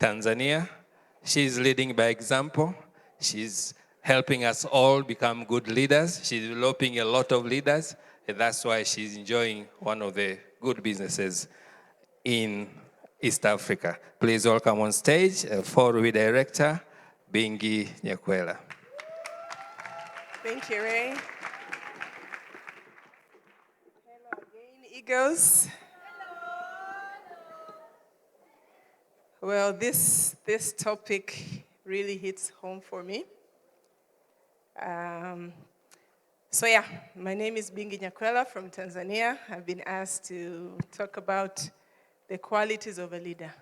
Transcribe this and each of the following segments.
Tanzania. She's leading by example. She's helping us all become good leaders. She's developing a lot of leaders, and that's why she's enjoying one of the good businesses in East Africa. Please welcome on stage, Forubi Director, Bingi Nyakwela. Thank you, Ray. Hello again, Eagles. Well, this topic really hits home for me. My name is Bingi Nyakwela from Tanzania. I've been asked to talk about the qualities of a leader.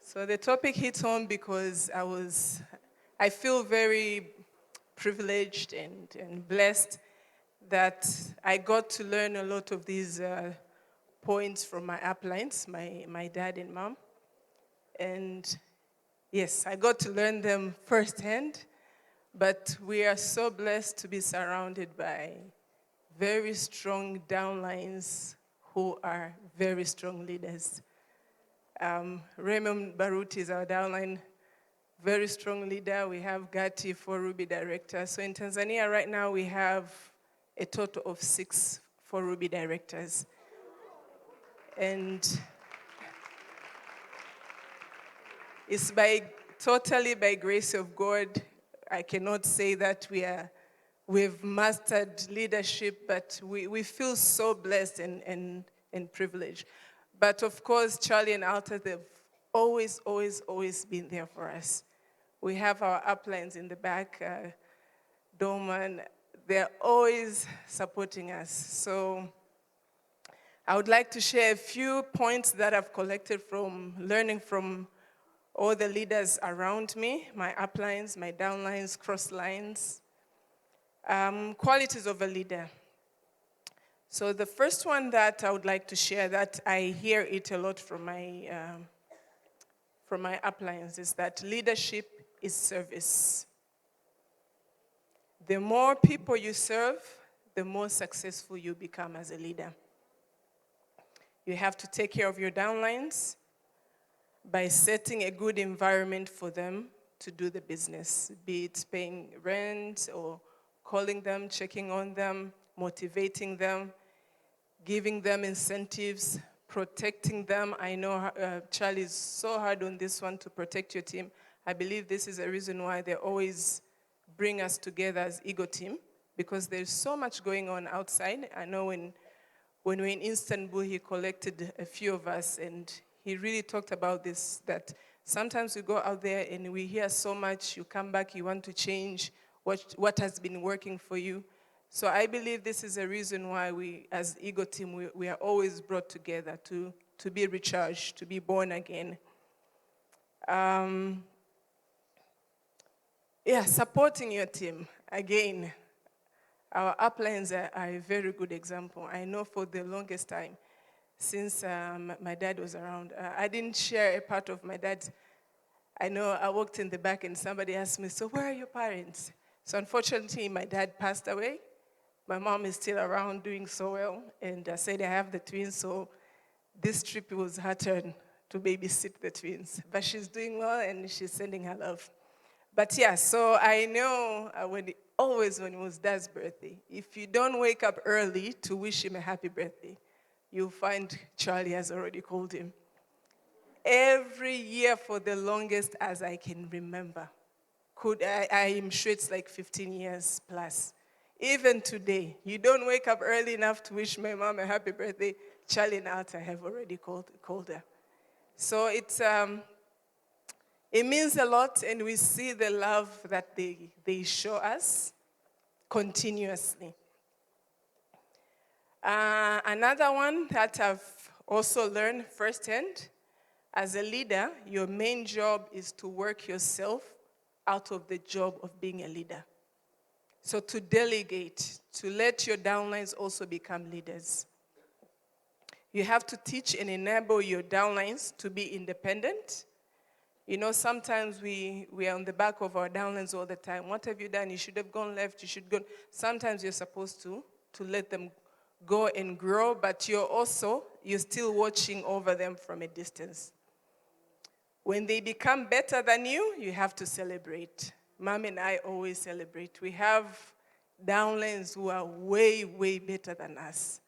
So the topic hits home because I feel very privileged and blessed that I got to learn a lot of these points from my uplines, my dad and mom. And yes, I got to learn them firsthand, but we are so blessed to be surrounded by very strong downlines who are very strong leaders. Raymond Baruti is our downline, very strong leader. We have Gati, Forubi Director. So in Tanzania right now, we have a total of 6 Forubi directors. And it's totally by grace of God. I cannot say that we've mastered leadership, but we feel so blessed and privileged. But of course, Charlie and Alta, they've always been there for us. We have our uplines in the back, Doman, they're always supporting us. So I would like to share a few points that I've collected from learning from all the leaders around me, my uplines, my downlines, cross lines. Qualities of a leader. So the first one that I would like to share, that I hear it a lot from my uplines, is that leadership is service. The more people you serve, the more successful you become as a leader. You have to take care of your downlines by setting a good environment for them to do the business, be it paying rent or calling them, checking on them, motivating them, giving them incentives, protecting them. I know Charlie is so hard on this one to protect your team. I believe this is a reason why they always bring us together as Ego team, because there's so much going on outside. I know when we were in Istanbul, he collected a few of us, and he really talked about this, that sometimes we go out there and we hear so much, you come back, you want to change what has been working for you. So I believe this is a reason why we, as Ego team, we are always brought together to be recharged, to be born again. Supporting your team. Again, our uplines are a very good example. I know for the longest time, since my dad was around, I didn't share a part of my dad. I know I walked in the back and somebody asked me, so where are your parents? So unfortunately, my dad passed away. My mom is still around doing so well. And I said I have the twins, so this trip was her turn to babysit the twins. But she's doing well and she's sending her love. But yeah, so I know when it was Dad's birthday, if you don't wake up early to wish him a happy birthday, you'll find Charlie has already called him. Every year for the longest as I can remember. I am sure it's like 15 years plus. Even today, you don't wake up early enough to wish my mom a happy birthday, Charlie and Alta have already called her. So it means a lot, and we see the love that they show us continuously. Another one that I've also learned firsthand, as a leader, your main job is to work yourself out of the job of being a leader. So to delegate, to let your downlines also become leaders. You have to teach and enable your downlines to be independent. You know, sometimes we are on the back of our downlines all the time. What have you done? You should have gone left. You should go. Sometimes you're supposed to let them go and grow, but you're still watching over them from a distance. When they become better than you, you have to celebrate. Mom and I always celebrate. We have downlines who are way, way better than us.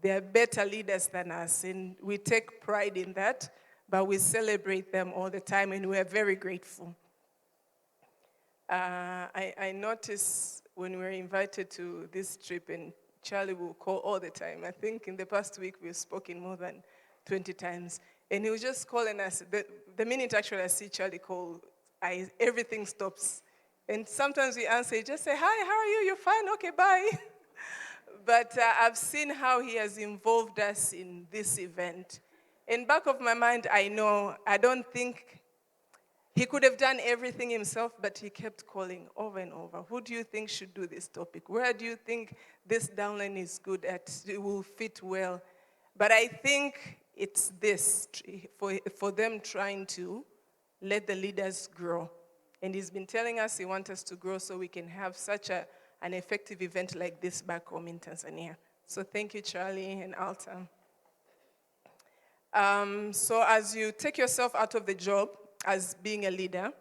They are better leaders than us, and we take pride in that, but we celebrate them all the time, and we are very grateful. I noticed when we were invited to this trip, and Charlie will call all the time. I think in the past week we've spoken more than 20 times. And he was just calling us. The minute actually I see Charlie call, everything stops. And sometimes we answer, he just say, hi, how are you? You're fine? Okay, bye. But I've seen how he has involved us in this event. In back of my mind, I don't think he could have done everything himself, but he kept calling over and over. Who do you think should do this topic? Where do you think this downline is good at? It will fit well. But I think it's this, for them trying to let the leaders grow. And he's been telling us he wants us to grow so we can have such an effective event like this back home in Tanzania. So thank you, Charlie and Alta. So as you take yourself out of the job as being a leader,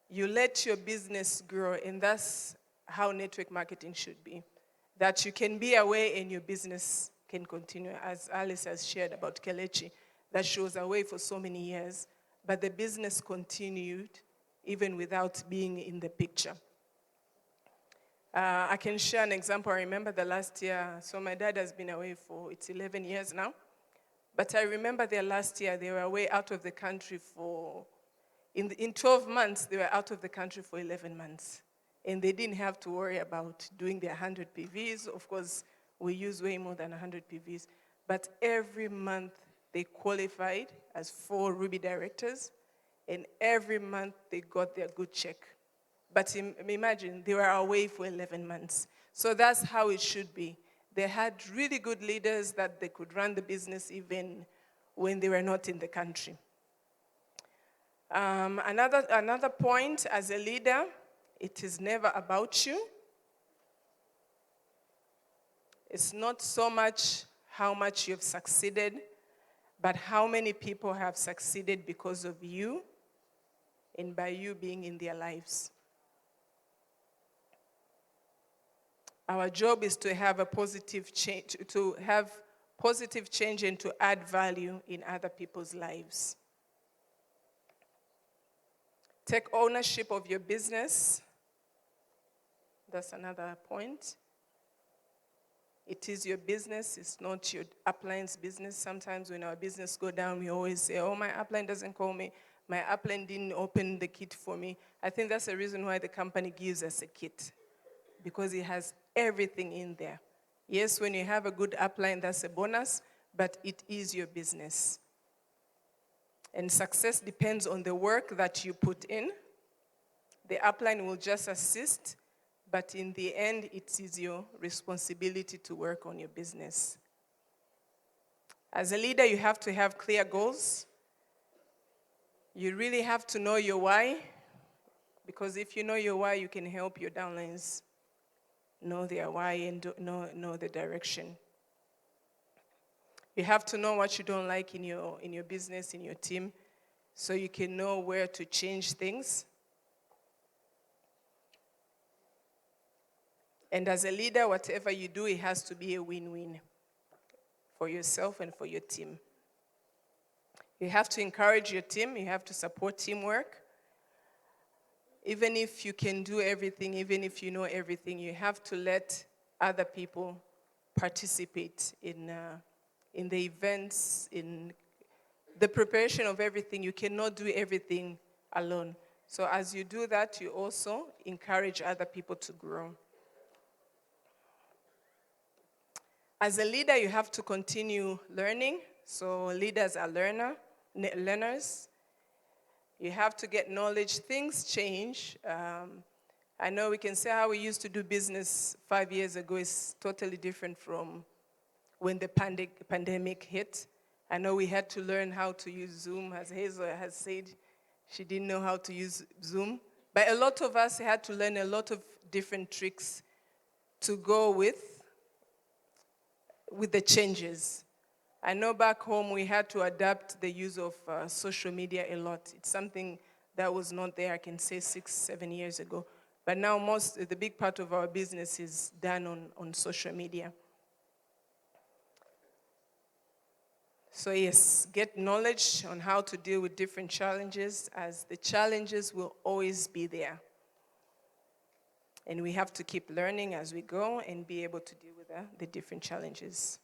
you let your business grow, and that's how network marketing should be. That you can be away and your business can continue, as Alice has shared about Kelechi, that she was away for so many years, but the business continued even without being in the picture. I can share an example. I remember the last year, so my dad has been away for, it's 11 years now, but I remember their last year, they were away out of the country for, in 12 months, they were out of the country for 11 months. And they didn't have to worry about doing their 100 PVs. Of course, we use way more than 100 PVs. But every month, they qualified as 4 Ruby directors. And every month, they got their good check. But imagine, they were away for 11 months. So that's how it should be. They had really good leaders that they could run the business even when they were not in the country. Another point, as a leader, it is never about you. It's not so much how much you've succeeded, but how many people have succeeded because of you and by you being in their lives. Our job is to have a positive change, to have positive change and to add value in other people's lives. Take ownership of your business. That's another point. It is your business, it's not your upline's business. Sometimes when our business go down, we always say, oh, my upline doesn't call me. My upline didn't open the kit for me. I think that's the reason why the company gives us a kit, because it has everything in there. Yes, when you have a good upline, that's a bonus, but it is your business. And success depends on the work that you put in. The upline will just assist, but in the end, it is your responsibility to work on your business. As a leader, you have to have clear goals. You really have to know your why, because if you know your why, you can help your downlines know their why and know the direction. You have to know what you don't like in your business, in your team, so you can know where to change things. And as a leader, whatever you do, it has to be a win-win for yourself and for your team. You have to encourage your team. You have to support teamwork. Even if you can do everything, even if you know everything, you have to let other people participate in the events, in the preparation of everything. You cannot do everything alone. So as you do that, you also encourage other people to grow. As a leader, you have to continue learning. So leaders are learners. You have to get knowledge. Things change. I know we can say how we used to do business 5 years ago is totally different from when the pandemic hit. I know we had to learn how to use Zoom. As Hazel has said, she didn't know how to use Zoom. But a lot of us had to learn a lot of different tricks to go with the changes. I know back home we had to adapt the use of social media a lot. It's something that was not there, I can say 6, 7 years ago. But now the big part of our business is done on social media. So yes, get knowledge on how to deal with different challenges, as the challenges will always be there. And we have to keep learning as we go and be able to deal with the different challenges.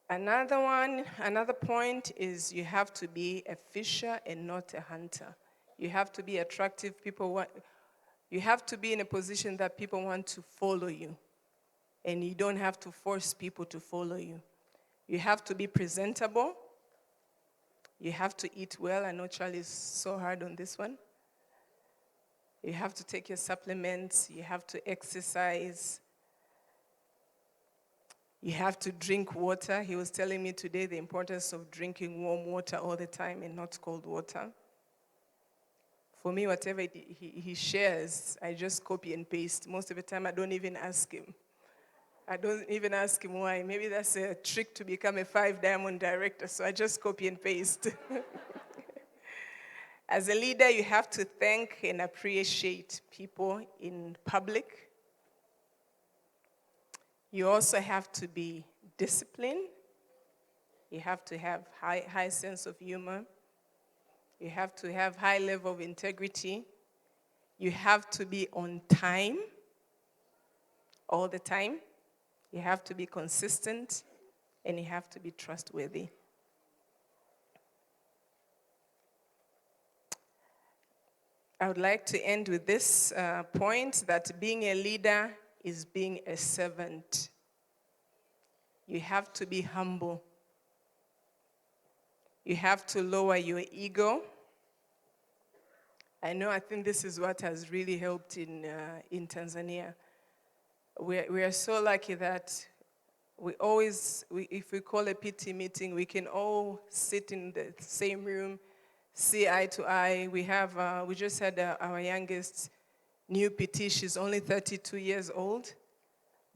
Another point is you have to be a fisher and not a hunter. You have to be attractive. You have to be in a position that people want to follow you. And you don't have to force people to follow you. You have to be presentable. You have to eat well. I know Charlie is so hard on this one. You have to take your supplements. You have to exercise. You have to drink water. He was telling me today the importance of drinking warm water all the time and not cold water. For me, whatever he shares, I just copy and paste. Most of the time, I don't even ask him. I don't even ask him why. Maybe that's a trick to become a 5-diamond director, so I just copy and paste. As a leader, you have to thank and appreciate people in public. You also have to be disciplined. You have to have high sense of humor. You have to have high level of integrity. You have to be on time all the time. You have to be consistent, and you have to be trustworthy. I would like to end with this point, that being a leader is being a servant. You have to be humble. You have to lower your ego. I think this is what has really helped in Tanzania. We are so lucky that if we call a PT meeting, we can all sit in the same room, see eye to eye. We just had our youngest new PT. She's only 32 years old.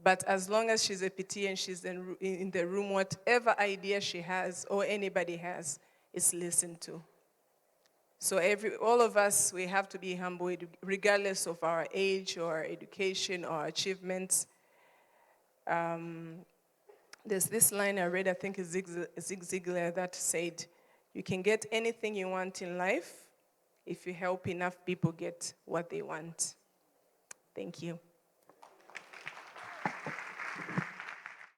But as long as she's a PT and she's in the room, whatever idea she has or anybody has is listened to. So all of us, we have to be humble regardless of our age or education or achievements. There's this line I read, I think it's Zig Ziglar, that said, you can get anything you want in life if you help enough people get what they want. Thank you.